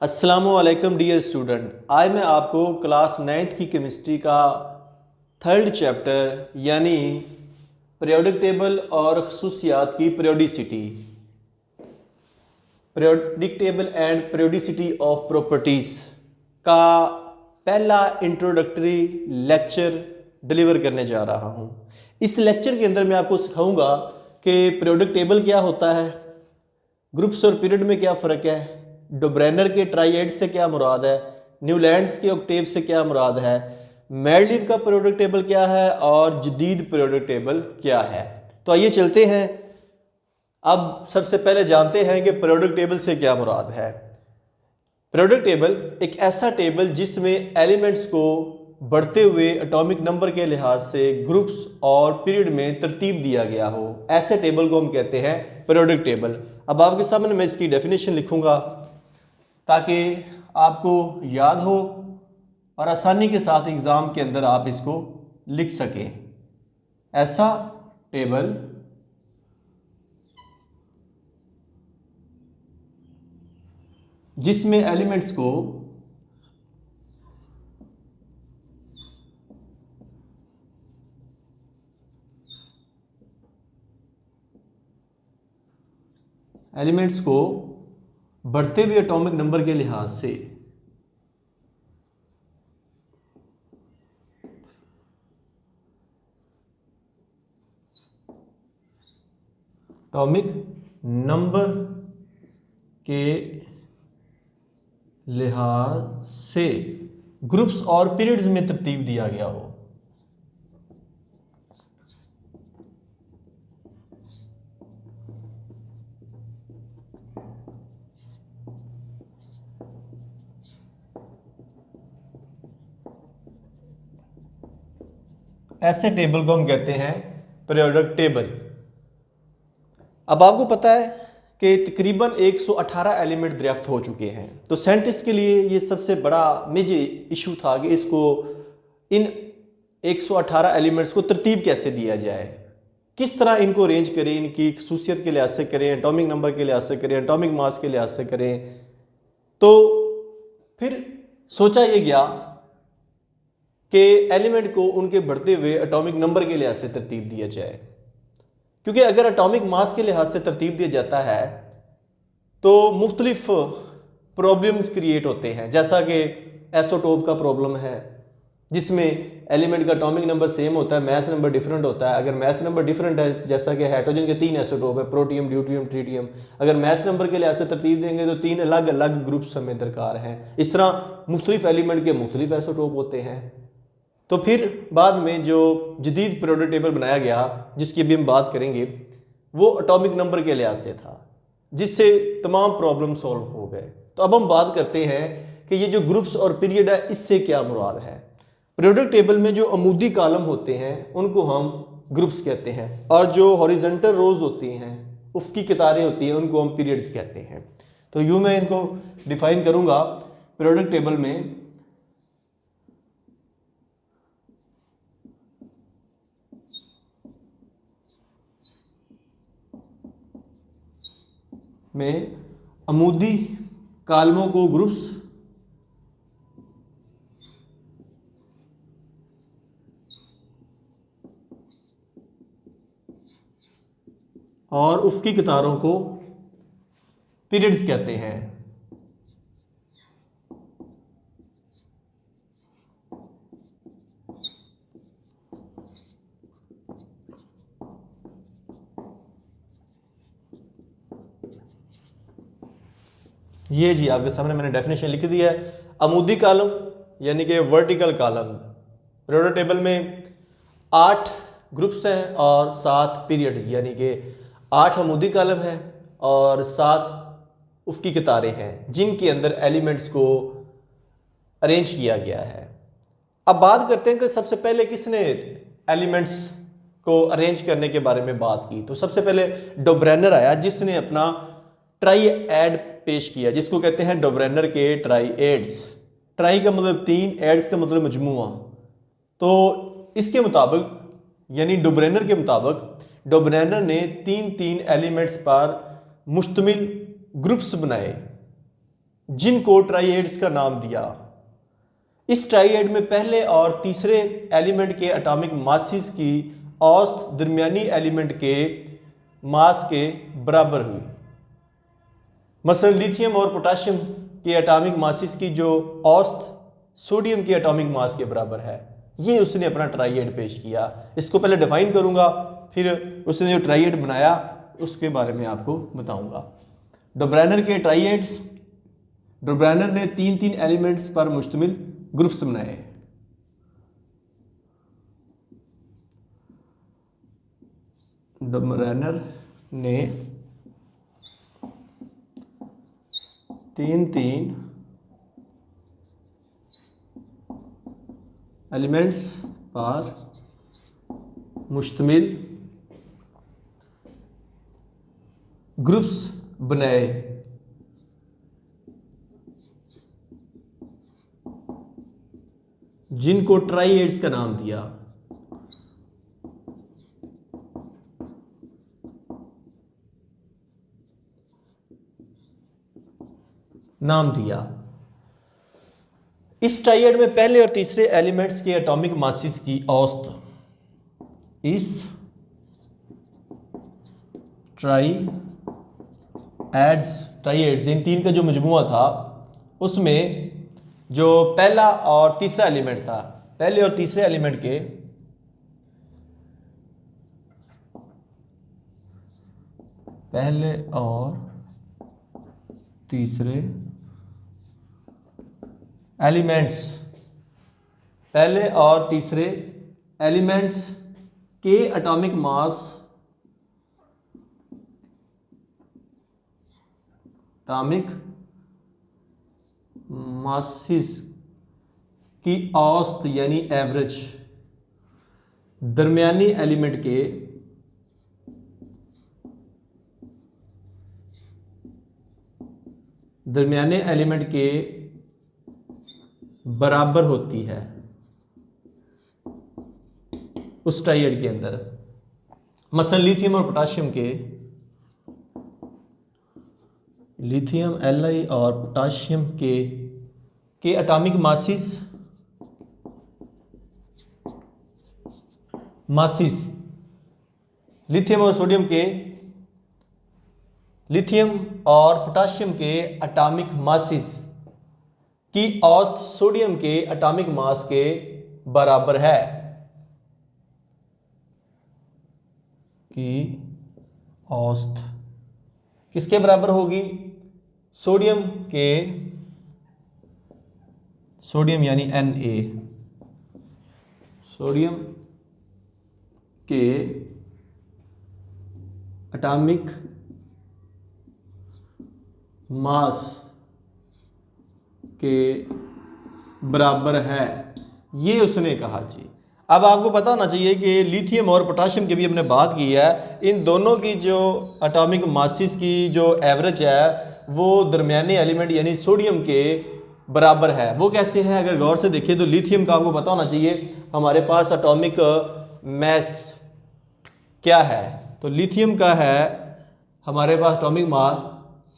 अस्सलामुअलैकुम dear student. आज मैं आपको क्लास 9th की केमिस्ट्री का थर्ड चैप्टर यानी पीरियोडिक टेबल और खसूसियात की periodic table and periodicity of properties का पहला इंट्रोडक्टरी लेक्चर डिलीवर करने जा रहा हूँ। इस लेक्चर के अंदर मैं आपको सिखाऊंगा कि पीरियोडिक टेबल क्या होता है, ग्रुप्स और पीरियड में क्या फ़र्क है, डोब्रेनर के ट्राइएड से क्या मुराद है, न्यूलैंड्स के ऑक्टेव से क्या मुराद है, मेंडलीव का पीरियोडिक टेबल क्या है और जदीद पीरियोडिक टेबल क्या है। तो आइए चलते हैं। अब सबसे पहले जानते हैं कि पीरियोडिक टेबल से क्या मुराद है। पीरियोडिक टेबल एक ऐसा टेबल जिसमें एलिमेंट्स को बढ़ते हुए एटॉमिक नंबर के लिहाज से ग्रुप्स और पीरियड में तरतीब दिया गया हो, ऐसे टेबल को हम कहते हैं पीरियोडिक टेबल। अब आपके सामने मैं इसकी डेफिनेशन लिखूंगा ताकि आपको याद हो और आसानी के साथ एग्ज़ाम के अंदर आप इसको लिख सकें। ऐसा टेबल जिसमें एलिमेंट्स को बढ़ते हुए एटॉमिक नंबर के लिहाज से एटॉमिक नंबर के लिहाज से ग्रुप्स और पीरियड्स में तरतीब दिया गया हो। ऐसे टेबल को हम कहते हैं पीरियोडिक टेबल। अब आपको पता है कि तकरीबन 118 एलिमेंट दरियाफ्त हो चुके हैं, तो साइंटिस्ट के लिए ये सबसे बड़ा मेजर इशू था कि इसको इन 118 एलिमेंट्स को तरतीब कैसे दिया जाए, किस तरह इनको अरेंज करें, इनकी खसूसियत के लिहाज से करें, एटॉमिक नंबर के लिहाज से करें, एटॉमिक मास के लिहाज से करें। तो फिर सोचा ये गया कि एलिमेंट को उनके बढ़ते हुए एटॉमिक नंबर के लिहाज से तरतीब दिया जाए, क्योंकि अगर एटॉमिक मास के लिहाज से तरतीब दिया जाता है तो मुख्तलिफ प्रॉब्लम्स क्रिएट होते हैं, जैसा कि एसोटोप का प्रॉब्लम है जिसमें एलिमेंट का एटॉमिक नंबर सेम होता है, मैस नंबर डिफरेंट होता है। अगर मैस नंबर डिफरेंट है, जैसा कि हाइड्रोजन के 3 एसोटोप है, प्रोटियम, ड्यूटियम, ट्रिटियम, अगर मैस नंबर के लिहाज से तरतीब देंगे तो 3 अलग अलग ग्रुप्स हमें दरकार हैं। इस तरह मुख्तलिफ एलिमेंट के मुख्तलिफ एसोटोप होते हैं। तो फिर बाद में जो जदीद पीरियोडिक टेबल बनाया गया, जिसकी भी हम बात करेंगे, वो एटॉमिक नंबर के लिहाज से था, जिससे तमाम प्रॉब्लम सॉल्व हो गए। तो अब हम बात करते हैं कि ये जो ग्रुप्स और पीरियड है, इससे क्या मुराद है। पीरियोडिक टेबल में जो अमूदी कॉलम होते हैं उनको हम ग्रुप्स कहते हैं, और जो हॉरिजॉन्टल रोज होती हैं, उफ़क़ी कतारें होती हैं, उनको हम पीरियड्स कहते हैं। तो यूँ मैं इनको डिफाइन करूँगा। पीरियोडिक टेबल में अमूदी कालमों को ग्रुप्स और उफ़क़ी कतारों को पीरियड्स कहते हैं। ये जी आपके सामने मैंने डेफिनेशन लिख दी है। अमूदी कॉलम यानी कि वर्टिकल कॉलम, पीरियोडिक टेबल में 8 ग्रुप्स हैं और 7 पीरियड, यानी कि 8 अमूदी कॉलम हैं और 7 उफ़क़ी कतारें हैं जिनके अंदर एलिमेंट्स को अरेंज किया गया है। अब बात करते हैं कि सबसे पहले किसने एलिमेंट्स को अरेंज करने के बारे में बात की। तो सबसे पहले डोब्रेनर आया, जिसने अपना ट्राइएड पेश किया, जिसको कहते हैं डोब्रेनर के ट्राइएड्स। ट्राई का मतलब 3, एड्स का मतलब मजमुआ। तो इसके मुताबिक यानी डोब्रेनर के मुताबिक डोब्रेनर ने 3-3 एलिमेंट्स पर मुश्तमिल ग्रुप्स बनाए जिनको ट्राइएड्स का नाम दिया। इस ट्राइएड में पहले और तीसरे एलिमेंट के एटॉमिक मासेस की औसत दरमियानी एलिमेंट के मास के बराबर हुई। मसलन लिथियम और पोटाशियम के एटॉमिक मासेस की जो औसत सोडियम के एटॉमिक मास के बराबर है, ये उसने अपना ट्राइएड पेश किया। इसको पहले डिफाइन करूंगा, फिर उसने जो ट्राइएड बनाया उसके बारे में आपको बताऊंगा। डोब्रेनर के ट्राइएड्स, डोब्रेनर ने 3-3 एलिमेंट्स पर मुश्तमिल ग्रुप्स बनाए। डोब्रेनर ने 3-3 एलिमेंट्स पर मुश्तमिल ग्रुप्स बनाए। जिनको ट्राइएड्स का नाम दिया। इस ट्राइएड में पहले और तीसरे एलिमेंट्स के एटॉमिक मासेस की औसत, इस ट्राइएड्स इन तीन का जो मजमूआ था उसमें जो पहला और तीसरा एलिमेंट था, पहले और तीसरे एलिमेंट के पहले और तीसरे एलिमेंट्स के एटॉमिक मासेस की औसत यानी एवरेज दरमियानी एलिमेंट के बराबर होती है उस ट्राइएड के अंदर। मसलन लिथियम और पोटाशियम के, लिथियम Li और पोटाशियम के एटॉमिक मासेस लिथियम और पोटाशियम के एटॉमिक मासेस की औसत सोडियम के एटॉमिक मास के बराबर है। की औसत किसके बराबर होगी? सोडियम यानी Na, सोडियम के एटॉमिक मास के बराबर है, ये उसने कहा जी। अब आपको पता होना चाहिए कि लिथियम और पोटाशियम की भी हमने बात की है, इन दोनों की जो एटॉमिक मासेस की जो एवरेज है वो दरमियाने एलिमेंट यानी सोडियम के बराबर है। वो कैसे है? अगर गौर से देखें तो लिथियम का आपको पता होना चाहिए हमारे पास एटॉमिक मास क्या है, तो लिथियम का है हमारे पास एटॉमिक मास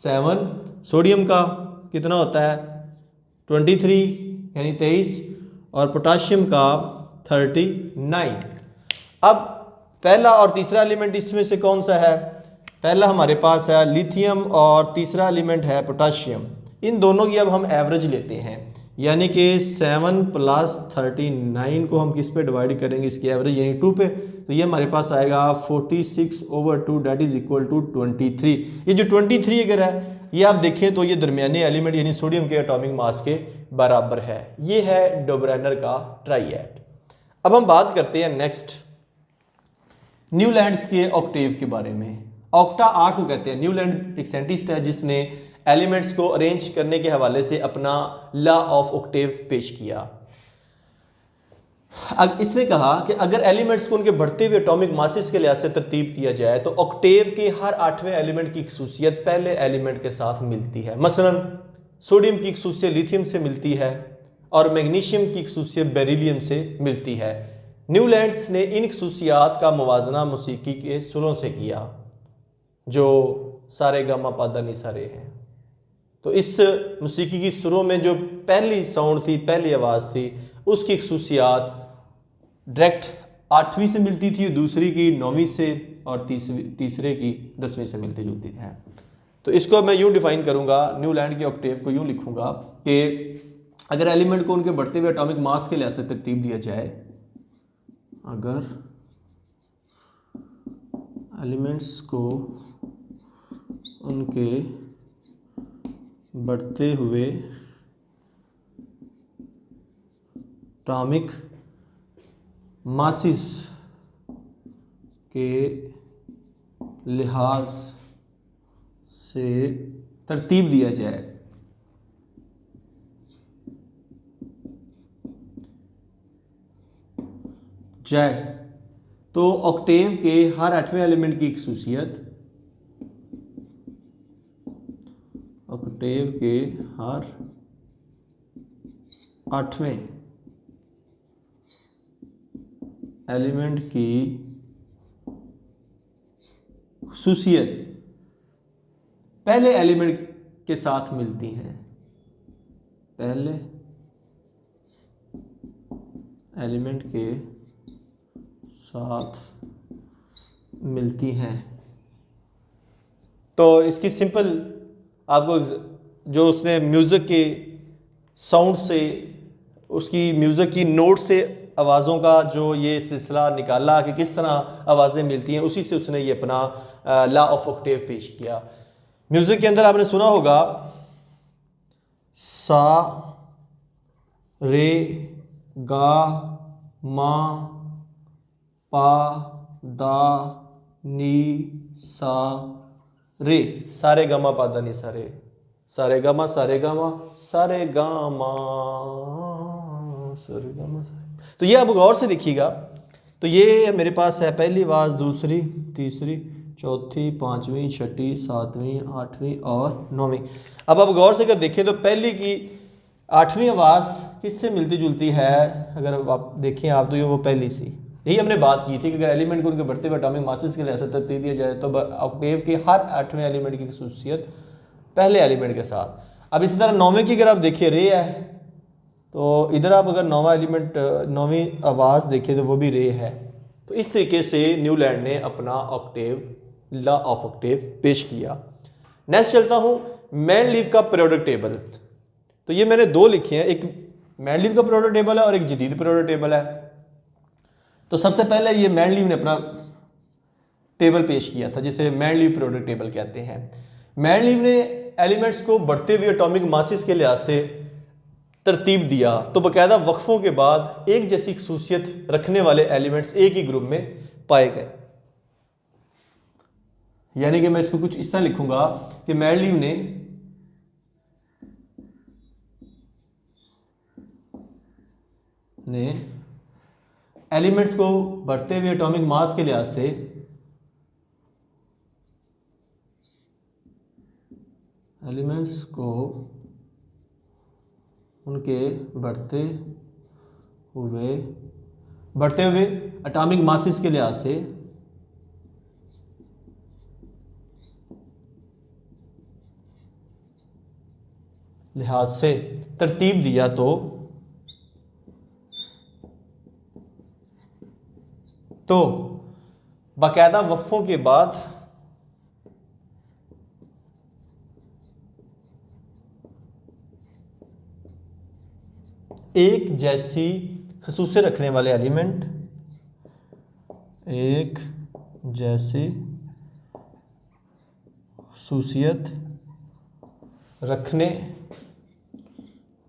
7, सोडियम का कितना होता है 23 यानी 23 और पोटाशियम का 39। अब पहला और तीसरा एलिमेंट इसमें से कौन सा है? पहला हमारे पास है लिथियम और तीसरा एलिमेंट है पोटाशियम। इन दोनों की अब हम एवरेज लेते हैं, यानी कि 7 + 39 को हम किस पे डिवाइड करेंगे, इसकी एवरेज यानी 2 पे, तो ये हमारे पास आएगा 46/2 दैट इज इक्वल टू 23। ये जो 23 अगर है ये आप देखें तो ये दरमियाने एलिमेंट यानी सोडियम के एटॉमिक मास के बराबर है। ये है डोब्रेनर का ट्राइएड। अब हम बात करते हैं नेक्स्ट न्यूलैंड्स के ऑक्टेव के बारे में। ऑक्टा 8 को कहते हैं। न्यूलैंड एक साइंटिस्ट है जिसने एलिमेंट्स को अरेंज करने के हवाले से अपना लॉ ऑफ ऑक्टेव पेश किया। अब इसने कहा कि अगर एलिमेंट्स को उनके बढ़ते हुए एटॉमिक मासेस के लिहाज से तरतीब किया जाए तो ऑक्टेव के हर 8वें एलिमेंट की खसूसियत पहले एलिमेंट के साथ मिलती है। मसलन सोडियम की खसूसियत लिथियम से मिलती है और मैग्नीशियम की खसूसियत बेरिलियम से मिलती है। न्यूलैंड्स ने इन खसूसियात का मुवाजना मौसीकी के सुरों से किया जो सारे गामा पादा नि सारे हैं। तो इस मौसीकी की सुरों में जो पहली साउंड थी, पहली आवाज़ थी, उसकी खसूसियात डायरेक्ट 8वीं से मिलती थी, दूसरी की 9वीं से, और तीसरे की 10वीं से मिलती जुलती है। तो इसको मैं यूँ डिफाइन करूँगा, न्यूलैंड के ऑक्टेव को यूँ लिखूँगा कि अगर एलिमेंट को उनके बढ़ते हुए एटॉमिक मास के लिहाज से तरतीब दिया जाए, अगर एलिमेंट्स को उनके बढ़ते हुए एटॉमिक मासिस के लिहाज से तरतीब दिया जाए तो ऑक्टेव के हर 8वें एलिमेंट की खसूसियत, ऑक्टेव के हर 8वें एलिमेंट की खसूसियत पहले एलिमेंट के साथ मिलती हैं, पहले एलिमेंट के साथ मिलती हैं। तो इसकी सिंपल आपको जो उसने म्यूज़िक के साउंड से, उसकी म्यूज़िक की नोट से आवाज़ों का जो ये सिलसिला निकाला कि किस तरह आवाज़ें मिलती हैं, उसी से उसने ये अपना लॉ ऑफ ऑक्टेव पेश किया। म्यूज़िक के अंदर आपने सुना होगा सा, रे, गा, मा, पा, दा, नी, सा, रे, सारे गामा पा दा नी सा रे, सारे गामा सारे गामा सारे गामा सारे गामा। तो ये आप गौर से देखिएगा, तो ये मेरे पास है पहली आवाज़, दूसरी, तीसरी, चौथी, 5वीं, 6ठी, 7वीं, 8वीं और 9वीं। अब आप गौर से अगर देखें तो पहली की 8वीं आवाज़ किससे मिलती जुलती है, अगर आप देखें आप, तो ये वो पहली सी, यही हमने बात की थी कि अगर एलिमेंट को उनके बढ़ते हुए एटॉमिक मासेस के लिए ऐसा तरतीब दिया जाए तो ऑक्टेव के हर 8वें एलिमेंट की खसूसियत पहले एलिमेंट के साथ। अब इसी तरह 9वें की अगर आप देखिए रे है, तो इधर आप अगर 9वां एलिमेंट, 9वीं आवाज़ देखें तो वो भी रे है। तो इस तरीके से न्यूलैंड ने अपना ऑक्टेव, लॉ ऑफ ऑक्टेव पेश किया। नेक्स्ट चलता हूँ मैनलीव का पीरियोडिक टेबल। तो ये मैंने दो लिखे हैं, एक मैनलीव का पीरियोडिक टेबल है और एक जदीद पीरियोडिक टेबल है। तो सबसे पहले ये मैनलीव ने अपना टेबल पेश किया था जिसे मैनलीव पीरियोडिक टेबल कहते हैं। मैनलीव ने एलिमेंट्स को बढ़ते हुए एटॉमिक मासेस के लिहाज से तरतीब दिया, तो बाकायदा वक्फों के बाद एक जैसी खसूसियत रखने वाले एलिमेंट्स एक ही ग्रुप में पाए गए। यानी कि मैं इसको कुछ इस तरह लिखूंगा कि मैनलीव ने एलिमेंट्स को बढ़ते हुए एटॉमिक मास के लिहाज से एलिमेंट्स को उनके बढ़ते हुए एटॉमिक मासेस के लिहाज से तरतीब दिया। तो बाकायदा वक्फों के बाद एक जैसी खसूसियत रखने वाले एलिमेंट, एक जैसी खसूसियत रखने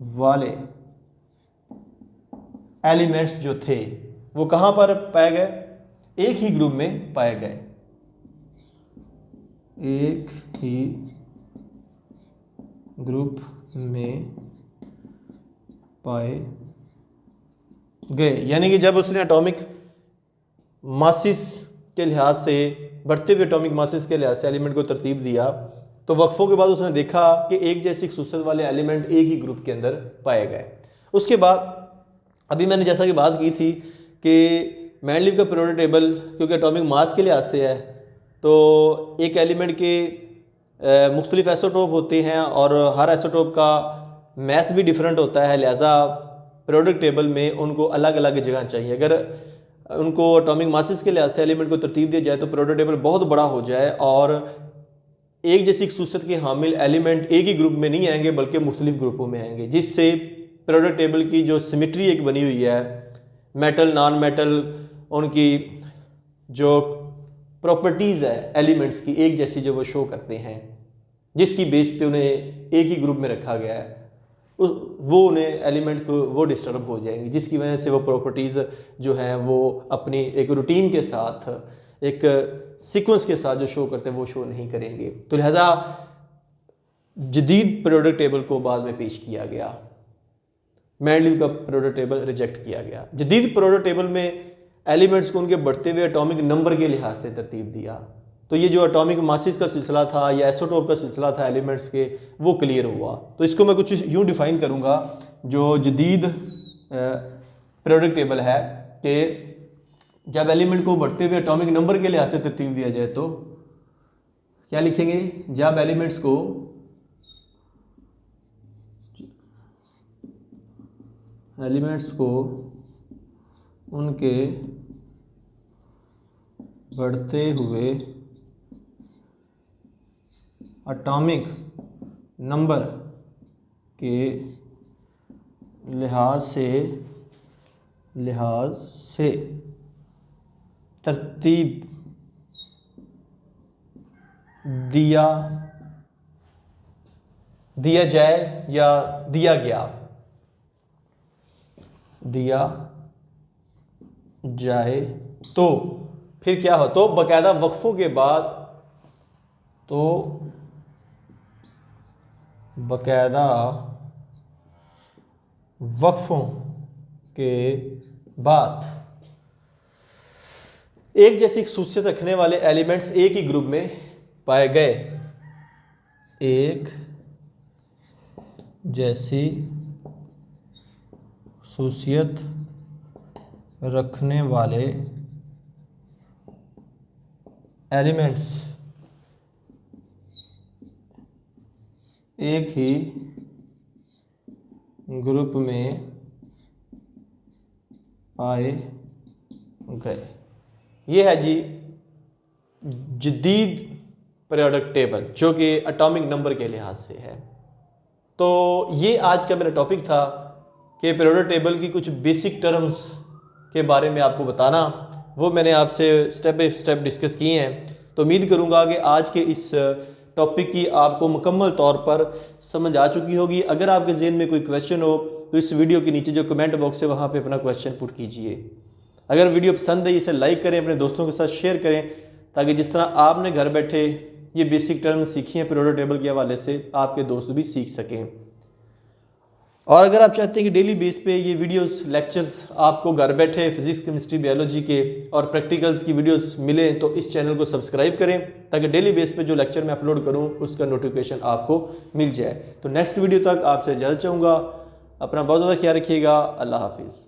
वाले एलिमेंट्स जो थे वो कहाँ पर पाए गए, एक ही ग्रुप में पाए गए, एक ही ग्रुप में पाए गए। यानी कि जब उसने एटॉमिक मासेस के लिहाज से, बढ़ते हुए एटॉमिक मासेस के लिहाज से एलिमेंट को तरतीब दिया, तो वक्फों के बाद उसने देखा कि एक जैसी खसूसियत वाले एलिमेंट एक ही ग्रुप के अंदर पाए गए। उसके बाद अभी मैंने जैसा कि बात की थी कि मैनलीव का पीरियोडिक टेबल क्योंकि एटॉमिक मास के लिहाज से है, तो एक एलिमेंट के मुख्तलिफ आइसोटोप होते हैं और हर आइसोटोप का मैस भी डिफरेंट होता है, लिहाजा पीरियोडिक टेबल में उनको अलग अलग जगह चाहिए। अगर उनको एटॉमिक मासेस के लिहाज से एलिमेंट को तरतीब दिया जाए तो पीरियोडिक टेबल बहुत बड़ा हो जाए और एक जैसी खसूसियत के हामिल एलिमेंट एक ही ग्रुप में नहीं आएंगे बल्कि मुख्तलिफ ग्रुपों में आएंगे, जिससे पीरियोडिक टेबल की जो सिमेट्री एक बनी हुई है, मेटल नॉन मेटल उनकी जो प्रॉपर्टीज़ है एलिमेंट्स की एक जैसी जो वो शो करते हैं, जिसकी बेस पे उन्हें एक ही ग्रुप में रखा गया है, वो उन्हें एलिमेंट को वो डिस्टर्ब हो जाएंगी, जिसकी वजह से वो प्रॉपर्टीज़ जो हैं वो अपनी एक रूटीन के साथ, एक सीक्वेंस के साथ जो शो करते हैं वो शो नहीं करेंगे। तो लिहाजा जदीद पीरियोडिक टेबल को बाद में पेश किया गया, मेंडलीव का पीरियोडिक टेबल रिजेक्ट किया गया। जदीद पीरियोडिक टेबल में एलिमेंट्स को उनके बढ़ते हुए एटॉमिक नंबर के लिहाज से तरतीब दिया। तो ये जो एटॉमिक मासेस का सिलसिला था या आइसोटोप का सिलसिला था एलिमेंट्स के, वो क्लियर हुआ। तो इसको मैं कुछ यूँ डिफाइन करूँगा, जो जदीद पीरियोडिक टेबल है कि जब एलिमेंट को बढ़ते हुए एटॉमिक नंबर के लिहाज से तरतीब दिया जाए तो क्या लिखेंगे, जब एलिमेंट्स को उनके बढ़ते हुए एटॉमिक नंबर के लिहाज से तरतीब दिया जाए या दिया जाए तो फिर क्या हो, तो बाकायदा वक्फों के बाद, तो बाकायदा वक्फों के बाद एक जैसी खसूसियत रखने वाले एलिमेंट्स एक ही ग्रुप में पाए गए। एक जैसी खसूसियत रखने वाले एलिमेंट्स एक ही ग्रुप में पाए गए। ये है जी जदीद पीरियोडिक टेबल, जो कि एटॉमिक नंबर के लिहाज से है। तो ये आज का मेरा टॉपिक था कि पीरियोडिक टेबल की कुछ बेसिक टर्म्स के बारे में आपको बताना, वो मैंने आपसे स्टेप बाय स्टेप डिस्कस किए हैं। तो उम्मीद करूँगा कि आज के इस टॉपिक की आपको मुकम्मल तौर पर समझ आ चुकी होगी। अगर आपके ज़हन में कोई क्वेश्चन हो तो इस वीडियो के नीचे जो कमेंट बॉक्स है वहाँ पे अपना क्वेश्चन पुट कीजिए। अगर वीडियो पसंद है इसे लाइक करें, अपने दोस्तों के साथ शेयर करें, ताकि जिस तरह आपने घर बैठे ये बेसिक टर्म सीखी हैं पीरियोडिक टेबल के हवाले से, आपके दोस्त भी सीख सकें। और अगर आप चाहते हैं कि डेली बेस पे ये वीडियोस लेक्चर्स आपको घर बैठे फिजिक्स केमिस्ट्री बायोलॉजी के और प्रैक्टिकल्स की वीडियोस मिलें, तो इस चैनल को सब्सक्राइब करें, ताकि डेली बेस पे जो लेक्चर मैं अपलोड करूं उसका नोटिफिकेशन आपको मिल जाए। तो नेक्स्ट वीडियो तक आपसे इजाज़त चाहूँगा। अपना बहुत ज़्यादा ख्याल रखिएगा। अल्लाह हाफिज़।